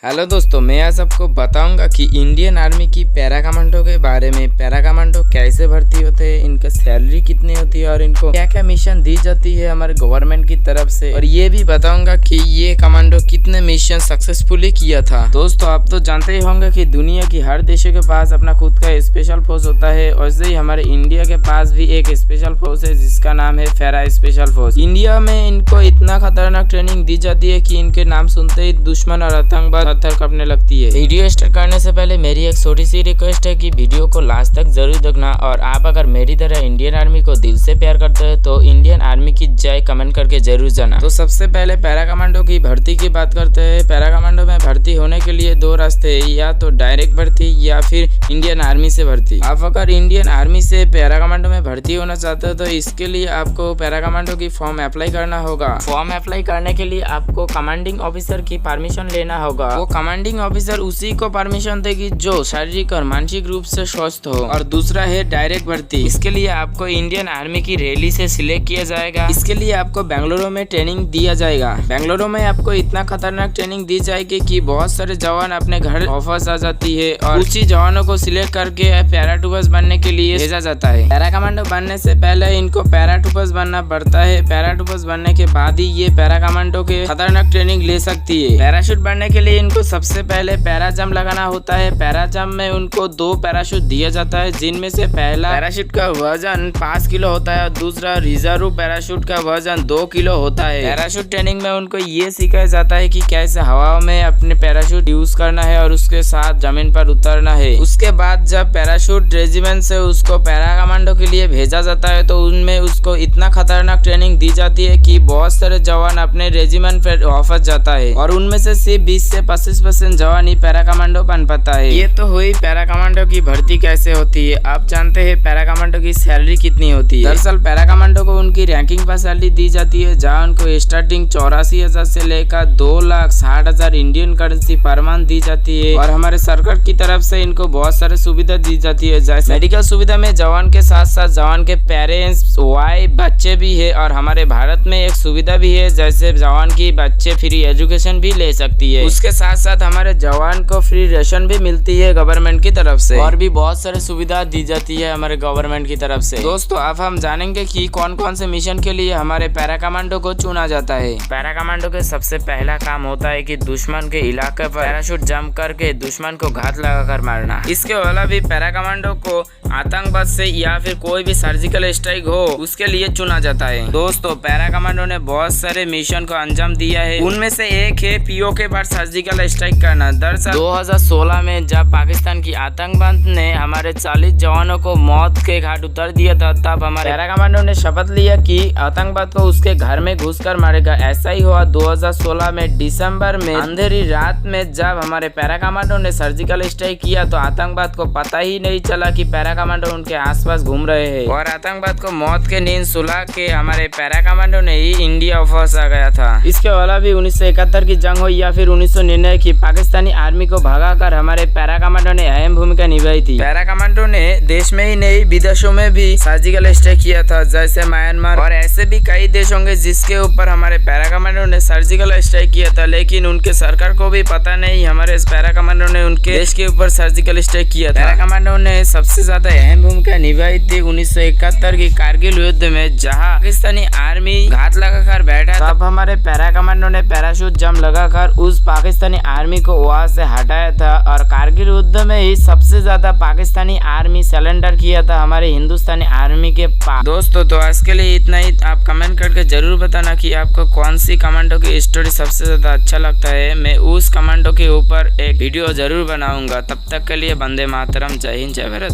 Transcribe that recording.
Hello दोस्तों, मैं आज आपको बताऊंगा कि इंडियन आर्मी की पैरा कमांडो के बारे में। पैरा कमांडो कैसे भर्ती होते हैं, इनका सैलरी कितनी होती है और इनको क्या क्या मिशन दी जाती है हमारे गवर्नमेंट की तरफ से। और ये भी बताऊंगा कि ये कमांडो कितने मिशन सक्सेसफुली किया था। दोस्तों, आप तो जानते ही होंगे कि दुनिया की हर देशों के पास अपना खुद का स्पेशल फोर्स होता है। वैसे ही हमारे इंडिया के पास भी एक स्पेशल फोर्स है जिसका नाम है पैरा स्पेशल फोर्स। इंडिया में इनको इतना खतरनाक ट्रेनिंग दी जाती है कि इनके नाम सुनते ही दुश्मन और आतंकवाद थर कांपने लगती है। वीडियो स्टार्ट करने से पहले मेरी एक छोटी सी रिक्वेस्ट है कि वीडियो को लास्ट तक जरूर देखना। और आप अगर मेरी तरह इंडियन आर्मी को दिल से प्यार करते हैं तो इंडियन आर्मी की जय कमेंट करके जरूर जाना। तो सबसे पहले पैरा कमांडो की भर्ती की बात करते हैं। पैरा कमांडो में भर्ती होने के लिए दो रास्ते हैं, या तो डायरेक्ट भर्ती या फिर इंडियन आर्मी से भर्ती। आप अगर इंडियन आर्मी से पैरा कमांडो में भर्ती होना चाहते हो तो इसके लिए आपको पैरा कमांडो की फॉर्म अप्लाई करना होगा। फॉर्म अप्लाई करने के लिए आपको कमांडिंग ऑफिसर की परमिशन लेना होगा। वो कमांडिंग ऑफिसर उसी को परमिशन देगी जो शारीरिक और मानसिक रूप से स्वस्थ हो। और दूसरा है डायरेक्ट भर्ती। इसके लिए आपको इंडियन आर्मी की रैली से सिलेक्ट किया जाएगा। इसके लिए आपको बेंगलुरु में ट्रेनिंग दिया जाएगा। बेंगलुरु में आपको इतना खतरनाक ट्रेनिंग दी जाएगी कि बहुत सारे जवान अपने घर वापस आ जाती है और उसी जवानों को सिलेक्ट करके पैराट्रूपर्स बनने के लिए भेजा जाता है। पैरा कमांडो बनने से पहले इनको पैराट्रूपर्स बनना पड़ता है। पैराट्रूपर्स बनने के बाद ही ये पैरा कमांडो के खतरनाक ट्रेनिंग ले सकती है। पैराशूट बनने के लिए इनको सबसे पहले पैरा जंप लगाना होता है। पैरा जंप में उनको 2 पैराशूट दिया जाता है, जिनमें से पहला पैराशूट का वजन 5 किलो होता है और दूसरा रिजर्व पैराशूट का वजन 2 किलो होता है। पैराशूट ट्रेनिंग में उनको ये सिखाया जाता है कि कैसे हवा में अपने पैराशूट यूज करना है और उसके साथ जमीन पर उतरना है। उसके बाद जब पैराशूट रेजिमेंट से उसको पैरा कमांडो के लिए भेजा जाता है तो उनमें उसको इतना खतरनाक ट्रेनिंग दी जाती है कि बहुत सारे जवान अपने रेजिमेंट पर वापस जाता है और उनमें से सिर्फ 20 से 25% जवान ही पैरा कमांडो बन पाता है। ये तो हुई पैरा कमांडो की भर्ती कैसे होती है। आप जानते हैं पैरा कमांडो की सैलरी कितनी होती है। दरअसल पैरा कमांडो को उनकी रैंकिंग पर सैलरी दी जाती है, जहाँ उनको स्टार्टिंग 84,000 से लेकर 2,60,000 इंडियन करेंसी पर मंथ दी जाती है। और हमारे सरकार की तरफ से इनको बहुत सारे सुविधा दी जाती है, जैसे मेडिकल सुविधा में जवान के साथ साथ जवान के पेरेंट्स, वाइफ, बच्चे भी है। और हमारे भारत में एक सुविधा भी है जैसे जवान की बच्चे फ्री एजुकेशन भी ले सकती है। उसके साथ साथ हमारे जवान को फ्री राशन भी मिलती है गवर्नमेंट की तरफ से। और भी बहुत सारे सुविधा दी जाती है हमारे गवर्नमेंट की तरफ से। दोस्तों, अब हम जानेंगे कि कौन कौन से मिशन के लिए हमारे पैरा कमांडो को चुना जाता है। पैरा कमांडो के सबसे पहला काम होता है कि दुश्मन के इलाके पर पैराशूट जंप करके दुश्मन को घात लगाकर मारना। इसके अलावा भी पैरा कमांडो को आतंकवाद से या फिर कोई भी सर्जिकल स्ट्राइक हो उसके लिए चुना जाता है। दोस्तों, पैरा कमांडो ने बहुत सारे मिशन को अंजाम दिया है। उनमें से एक है पीओके पर सर्जिकल स्ट्राइक करना। दरअसल 2016 में जब पाकिस्तान की आतंकवाद ने हमारे 40 जवानों को मौत के घाट उतार दिया था, तब हमारे पैरा कमांडो ने शपथ लिया कि आतंकवाद को उसके घर में घुसकर मारेगा। ऐसा ही हुआ 2016 में दिसंबर में अंधेरी रात में जब हमारे पैरा कमांडो ने सर्जिकल स्ट्राइक किया तो आतंकवाद को पता ही नहीं चला कि पैरा कमांडो उनके आसपास घूम रहे हैं। और आतंकवाद को मौत के नींद सुला के हमारे पैरा कमांडो ने ही इंडिया वापस आ गया था। इसके अलावा भी 1971 की जंग हो या फिर 1999 की, पाकिस्तानी आर्मी को भगाकर हमारे पैरा कमांडो ने अहम भूमिका निभाई थी। पैरा कमांडो ने देश में ही नहीं विदेशों में भी सर्जिकल स्ट्राइक किया था, जैसे म्यांमार। और ऐसे भी कई देश होंगे जिसके ऊपर हमारे पैरा कमांडो ने सर्जिकल स्ट्राइक किया था, लेकिन उनके सरकार को भी पता नहीं हमारे पैरा कमांडो ने उनके देश के ऊपर सर्जिकल स्ट्राइक किया था। पैरा कमांडो ने सबसे ज्यादा अहम भूमिका निभाई थी 1971 की कारगिल युद्ध में, जहाँ पाकिस्तानी आर्मी घात लगाकर बैठा। तब हमारे पैरा कमांडो ने पैराशूट जंप लगाकर उस पाकिस्तानी आर्मी को वहां से हटाया था। और कारगिल युद्ध में ही सबसे ज्यादा पाकिस्तानी आर्मी सरेंडर किया था हमारे हिंदुस्तानी आर्मी के पास। दोस्तों, तो आज के लिए इतना ही। आप कमेंट करके जरूर बताना कि आपको कौन सी कमांडो की स्टोरी सबसे ज्यादा अच्छा लगता है। मैं उस कमांडो के ऊपर एक वीडियो जरूर बनाऊंगा। तब तक के लिए वंदे मातरम, जय हिंद, जय भारत।